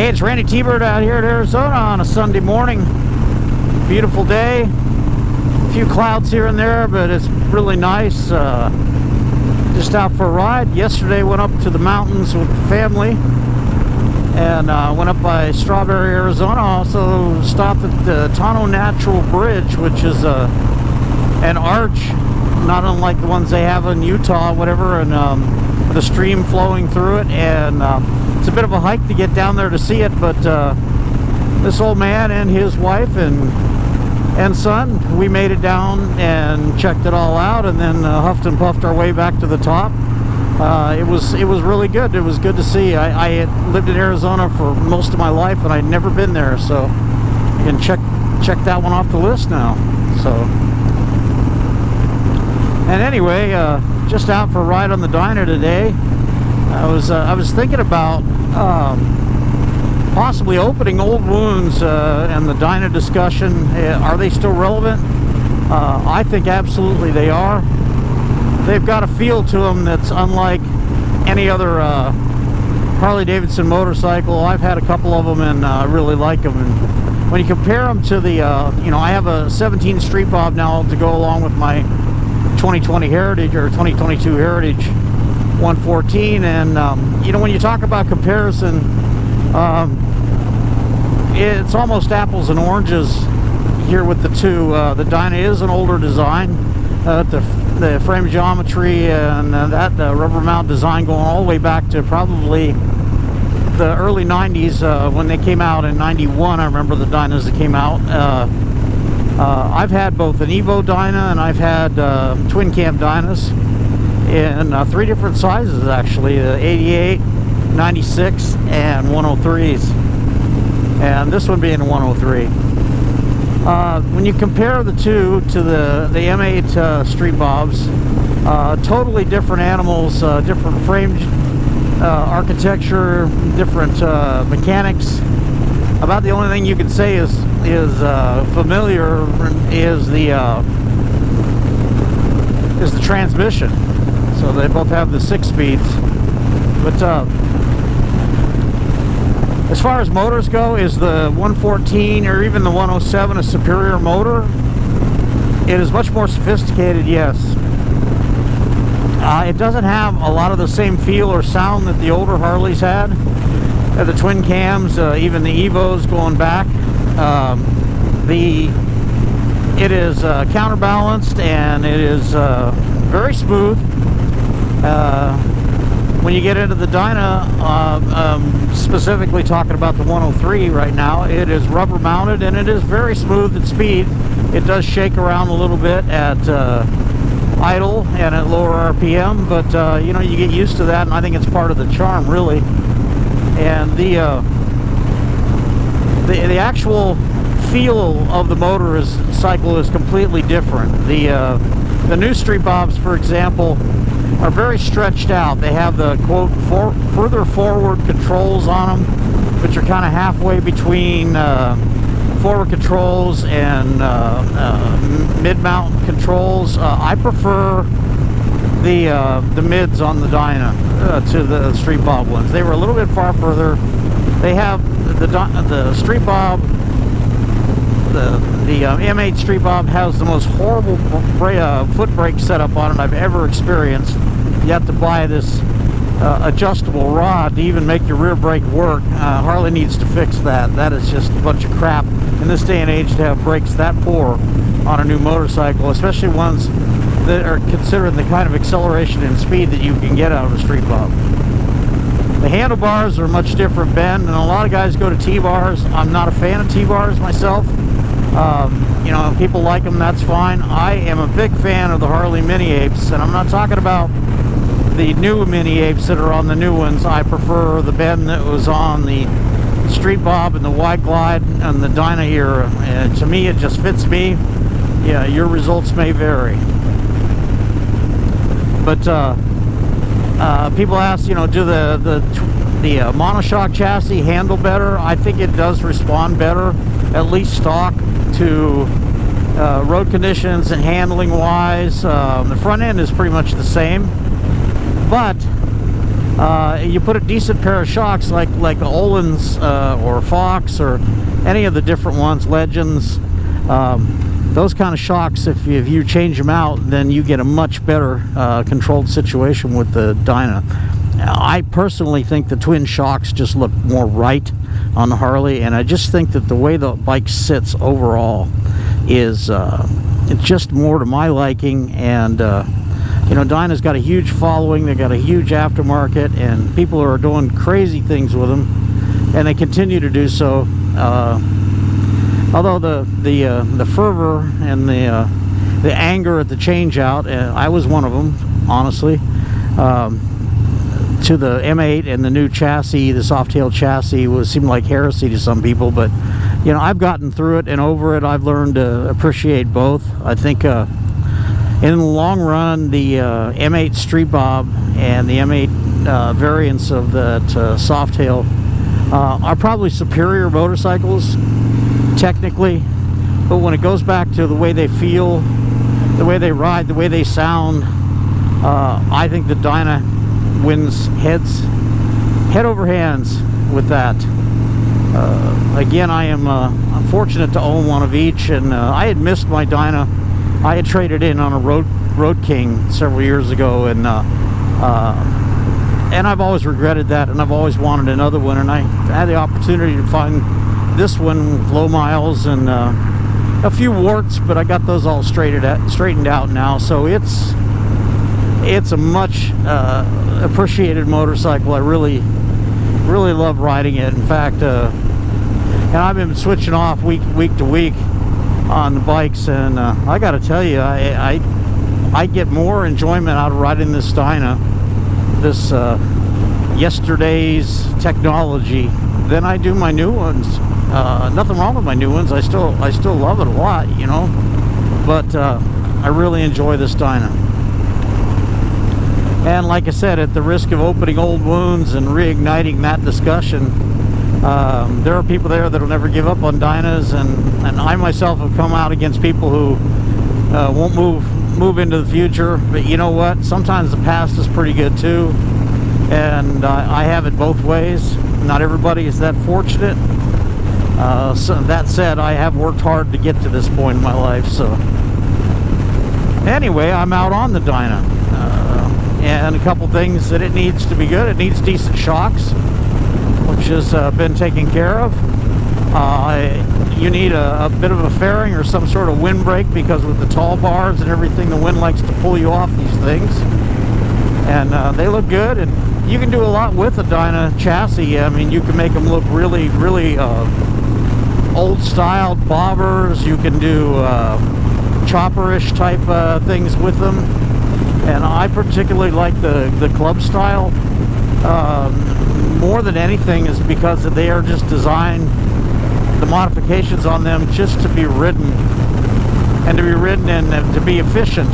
Hey, it's Randytbird out here in Arizona on a Sunday morning. Beautiful day. A few clouds here and there, but it's really nice. Just out for a ride. Yesterday went up to the mountains with the family and went up by Strawberry, Arizona. Also stopped at the Tano Natural Bridge, which is an arch, not unlike the ones they have in Utah, whatever, and the stream flowing through it. And it's a bit of a hike to get down there to see it, but this old man and his wife and son, we made it down and checked it all out, and then huffed and puffed our way back to the top. It was really good. It was good to see. I had lived in Arizona for most of my life, and I'd never been there, so you can check that one off the list now. So, and anyway, just out for a ride on the Dyna today. I was thinking about possibly opening old wounds and the Dyna discussion. Are they still relevant? I think absolutely they are. They've got a feel to them that's unlike any other Harley-Davidson motorcycle. I've had a couple of them and I really like them. And when you compare them to the, I have a 17 Street Bob now to go along with my 2020 Heritage or 2022 Heritage 114, and when you talk about comparison, it's almost apples and oranges here with the two. The Dyna is an older design. The frame geometry and that rubber mount design going all the way back to probably the early 90s when they came out in 91. I remember the Dynas that came out. I've had both an Evo Dyna and I've had twin cam Dynas in 3 different sizes, actually, 88, 96, and 103s, and this one being a 103. When you compare the two to the M8 Street Bobs, totally different animals, different frame architecture, different mechanics. About the only thing you could say is familiar is the transmission. So they both have the 6 speeds, but as far as motors go, is the 114 or even the 107 a superior motor? It is much more sophisticated, yes. It doesn't have a lot of the same feel or sound that the older Harleys had. The twin cams, even the Evos going back. It is counterbalanced and it is very smooth. When you get into the Dyna, specifically talking about the 103 right now, it is rubber mounted and it is very smooth at speed. It does shake around a little bit at idle and at lower RPM, but you get used to that, and I think it's part of the charm, really. And the actual feel of the motor cycle is completely different. The new Street Bobs, for example, are very stretched out. They have the quote further forward controls on them, which are kind of halfway between forward controls and mid-mount controls. I prefer the mids on the Dyna to the Street Bob ones. They were a little bit far further. They have the Street Bob. The M8 Street Bob has the most horrible foot brake setup on it I've ever experienced. You have to buy this adjustable rod to even make your rear brake work. Harley needs to fix that. That is just a bunch of crap in this day and age to have brakes that poor on a new motorcycle, especially ones that are considering the kind of acceleration and speed that you can get out of a Street Bob. The handlebars are a much different bend, and a lot of guys go to T-bars. I'm not a fan of T-bars myself. People like them, that's fine. I am a big fan of the Harley Mini Apes, and I'm not talking about the new Mini Apes that are on the new ones. I prefer the bend that was on the Street Bob and the Wide Glide and the Dyna era. And to me, it just fits me. Yeah, your results may vary. But people ask, do the monoshock chassis handle better? I think it does respond better, at least stock, to road conditions and handling wise. The front end is pretty much the same, but You put a decent pair of shocks like Olin's or Fox or any of the different ones, Legends, those kind of shocks, if you change them out, then you get a much better controlled situation with the Dyna. I personally think the twin shocks just look more right on the Harley, and I just think that the way the bike sits overall is it's just more to my liking. And you know, Dyna's got a huge following, they got a huge aftermarket, and people are doing crazy things with them, and they continue to do so. Although the fervor and the anger at the change out, I was one of them, honestly, to the M8 and the new chassis, the Softail chassis, seemed like heresy to some people. But you know, I've gotten through it and over it. I've learned to appreciate both. I think in the long run, the M8 Street Bob and the M8 variants of that Softail are probably superior motorcycles technically, but when it goes back to the way they feel, the way they ride, the way they sound, I think the Dyna wins head over hands with that. Again, I'm fortunate to own one of each, and I had missed my Dyna. I had traded in on a Road King several years ago, and I've always regretted that, and I've always wanted another one, and I had the opportunity to find this one with low miles and a few warts, but I got those all straightened out now. So it's a much appreciated motorcycle. I really love riding it. In fact, and I've been switching off week to week on the bikes, and I got to tell you, I get more enjoyment out of riding this Dyna, this yesterday's technology, than I do my new ones. Nothing wrong with my new ones. I still love it a lot, you know. But I really enjoy this Dyna. And like I said, at the risk of opening old wounds and reigniting that discussion, there are people there that will never give up on Dynas, and I myself have come out against people who won't move into the future. But you know what? Sometimes the past is pretty good too, and I have it both ways. Not everybody is that fortunate. So that said, I have worked hard to get to this point in my life. So anyway, I'm out on the Dyna, and a couple things that it needs to be good. It needs decent shocks, which has been taken care of. You need a bit of a fairing or some sort of windbreak, because with the tall bars and everything, the wind likes to pull you off these things. And they look good, and you can do a lot with a Dyna chassis. I mean, you can make them look really old-styled bobbers. You can do chopperish type things with them, and I particularly like the club style more than anything, is because they are just designed, the modifications on them, just to be ridden, and to be efficient.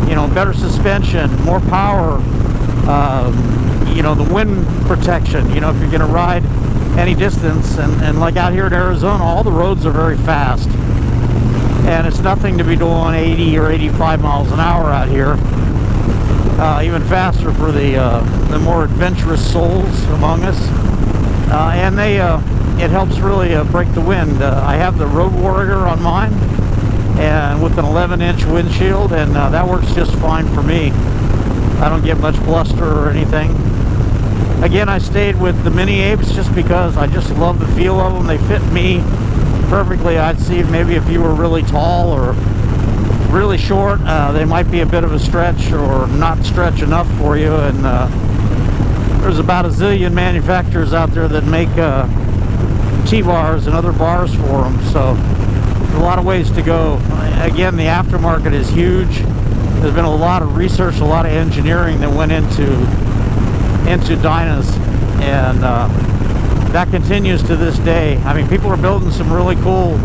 You know, better suspension, more power, you know, the wind protection. You know, if you're going to ride any distance, and like out here in Arizona, all the roads are very fast, and it's nothing to be doing 80 or 85 miles an hour out here. Even faster for the more adventurous souls among us, and it helps really break the wind. I have the Road Warrior on mine, and with an 11-inch windshield, and that works just fine for me. I don't get much bluster or anything. Again, I stayed with the Mini Apes just because I just love the feel of them. They fit me perfectly. I'd see maybe if you were really tall or really short, they might be a bit of a stretch or not stretch enough for you. And there's about a zillion manufacturers out there that make T-bars and other bars for them. So there's a lot of ways to go. Again, the aftermarket is huge. There's been a lot of research, a lot of engineering that went into Dynas, and that continues to this day. I mean, people are building some really cool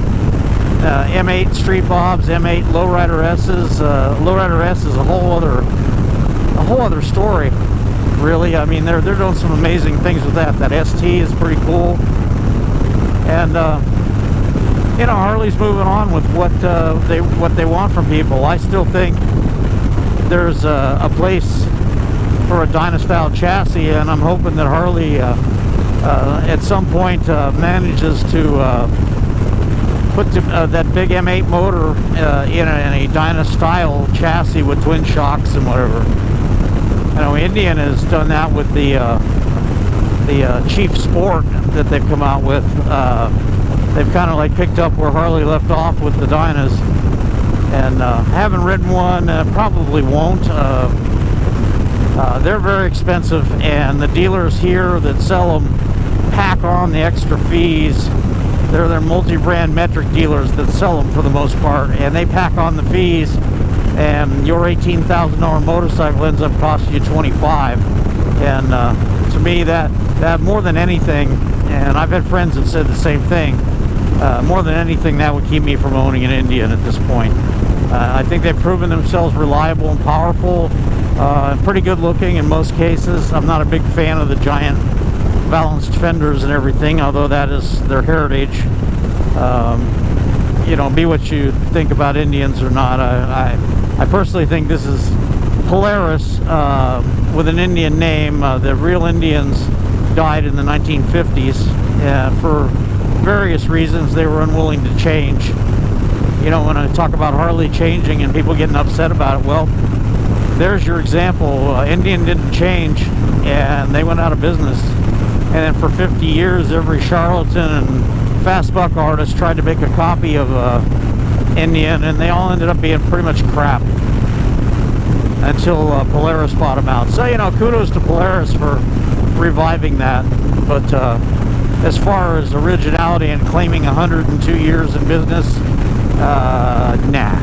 M8 Street Bobs, M8 Lowrider S's. Lowrider S is a whole other story, really. I mean, they're doing some amazing things with that. That ST is pretty cool, and you know, Harley's moving on with what they want from people. I still think there's a place for a Dyna style chassis, and I'm hoping that Harley at some point manages to put that big M8 motor in a Dyna style chassis with twin shocks and whatever. I know Indian has done that with the Chief Sport that they've come out with. They've kind of like picked up where Harley left off with the Dynas, and haven't ridden one, probably won't. They're very expensive, and the dealers here that sell them pack on the extra fees. They're multi-brand metric dealers that sell them for the most part, and they pack on the fees, and your $18,000 motorcycle ends up costing you $25,000. And to me, that more than anything, and I've had friends that said the same thing, more than anything, that would keep me from owning an Indian at this point. I think they've proven themselves reliable and powerful, and pretty good looking in most cases. I'm not a big fan of the giant balanced fenders and everything, although that is their heritage. You know, be what you think about Indians or not. I personally think this is Polaris with an Indian name. The real Indians died in the 1950s for various reasons. They were unwilling to change. You know, when I talk about Harley changing and people getting upset about it, well, there's your example. Indian didn't change, and they went out of business. And then for 50 years, every charlatan and fast buck artist tried to make a copy of Indian, and they all ended up being pretty much crap until Polaris bought them out. So, you know, kudos to Polaris for reviving that. But as far as originality and claiming 102 years in business, nah.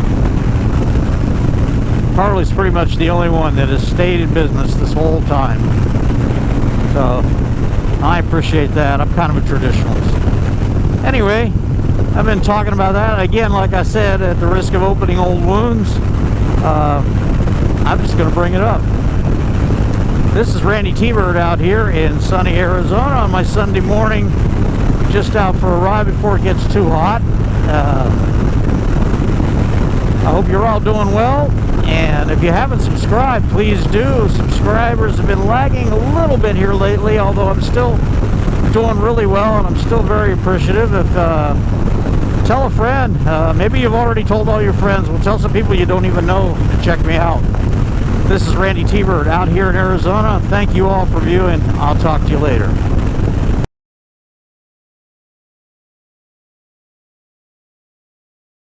Harley's pretty much the only one that has stayed in business this whole time. So I appreciate that. I'm kind of a traditionalist. Anyway, I've been talking about that. Again, like I said, at the risk of opening old wounds, I'm just going to bring it up. This is Randytbird out here in sunny Arizona on my Sunday morning, just out for a ride before it gets too hot. I hope you're all doing well, and if you haven't subscribed, please do. Subscribers have been lagging a little bit here lately, although I'm still doing really well, and I'm still very appreciative. If tell a friend, maybe you've already told all your friends. Well, tell some people you don't even know to check me out. This is Randytbird out here in Arizona. Thank you all for viewing. I'll talk to you later.